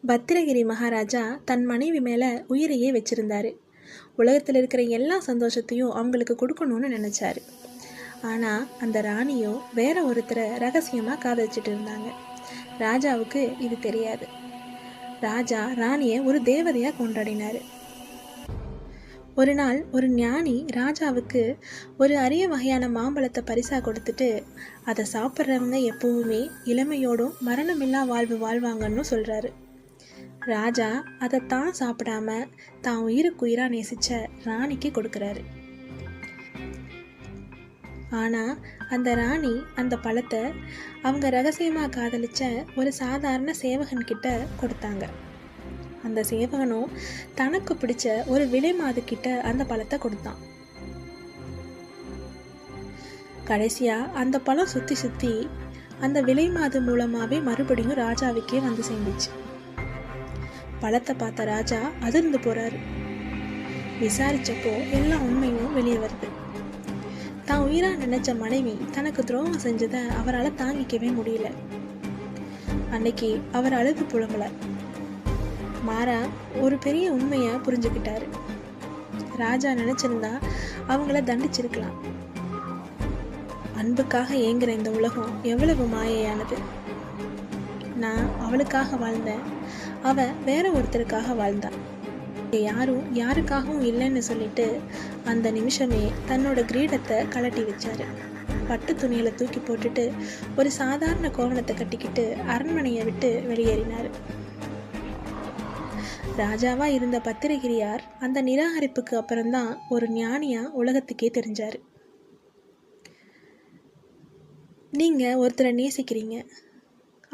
பத்திரகிரி மகாராஜா தன் மனைவி மேலே உயிரையே வச்சிருந்தாரு. உலகத்தில் இருக்கிற எல்லா சந்தோஷத்தையும் அவங்களுக்கு கொடுக்கணும்னு நினச்சாரு. ஆனால் அந்த ராணியோ வேற ஒருத்தரை ரகசியமாக காதலிச்சிட்டு இருந்தாங்க. ராஜாவுக்கு இது தெரியாது. ராஜா ராணியை ஒரு தேவதையாக கொண்டாடினார். ஒரு நாள் ஒரு ஞானி ராஜாவுக்கு ஒரு அரிய வகையான மாம்பழத்தை பரிசாக கொடுத்துட்டு, அதை சாப்பிட்றவங்க எப்பவுமே இளமையோடும் மரணமில்லா வாழ்வு வாழ்வாங்கன்னு சொல்கிறாரு. ராஜா அதை தான் சாப்பிடாம தான் உயிருக்கு உயிராக நேசித்த ராணிக்கு கொடுக்குறாரு. ஆனால் அந்த ராணி அந்த பழத்தை அவங்க ரகசியமாக காதலிச்ச ஒரு சாதாரண சேவகன்கிட்ட கொடுத்தாங்க. அந்த சேவகனும் தனக்கு பிடிச்ச ஒரு விலை மாதுக்கிட்ட அந்த பழத்தை கொடுத்தான். கடைசியாக அந்த பழம் சுற்றி சுற்றி அந்த விலை மாது மூலமாகவே மறுபடியும் ராஜாவுக்கே வந்து சேர்ந்துச்சு. பழத்தை பார்த்த ராஜா அதிர்ந்து போறாரு. விசாரிச்சப்போ எல்லா உண்மையும் வெளியே வருது. தான் உயிரா நினைச்ச மனைவி தனக்கு துரோகம் செஞ்சதை அவரால் தாங்கிக்கவே முடியல. அன்னைக்கு அவர் அழுது புலம்பல, மாறா ஒரு பெரிய உண்மையை புரிஞ்சுக்கிட்டாரு. ராஜா நினைச்சிருந்தா அவங்கள தண்டிச்சிருக்கலாம். அன்புக்காக ஏங்குற இந்த உலகம் எவ்வளவு மாயையானது. நான் அவளுக்காக வாழ்ந்தேன், அவ வேற ஒருத்தருக்காக வாழ்ந்தான். யாரும் யாருக்காகவும் இல்லைன்னு சொல்லிட்டு அந்த நிமிஷமே தன்னோட கிரீடத்தை கலட்டி வச்சாரு. பட்டு துணியில தூக்கி போட்டுட்டு ஒரு சாதாரண கோவணத்தை கட்டிக்கிட்டு அரண்மனையை விட்டு வெளியேறினார். ராஜாவா இருந்த பத்திரகிரியார் அந்த நிராகரிப்புக்கு அப்புறம்தான் ஒரு ஞானியா உலகத்துக்கே தெரிஞ்சாரு. நீங்க ஒருத்தரை நேசிக்கிறீங்க,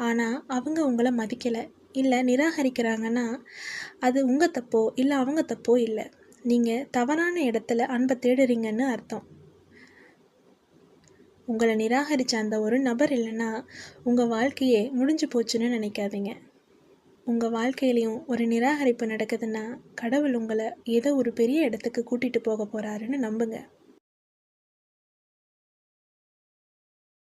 ஆனால் அவங்க உங்களை மதிக்கலை இல்லை நிராகரிக்கிறாங்கன்னா அது உங்கள் தப்போ இல்லை அவங்க தப்போ இல்லை. நீங்கள் தவறான இடத்துல அன்பை தேடுறீங்கன்னு அர்த்தம். உங்களை நிராகரித்த அந்த ஒரு நபர் இல்லைன்னா உங்கள் வாழ்க்கையே முடிஞ்சு போச்சுன்னு நினைக்காதீங்க. உங்கள் வாழ்க்கையிலையும் ஒரு நிராகரிப்பு நடக்குதுன்னா கடவுள் உங்களை ஏதோ ஒரு பெரிய இடத்துக்கு கூட்டிகிட்டு போக போகிறாருன்னு நம்புங்க.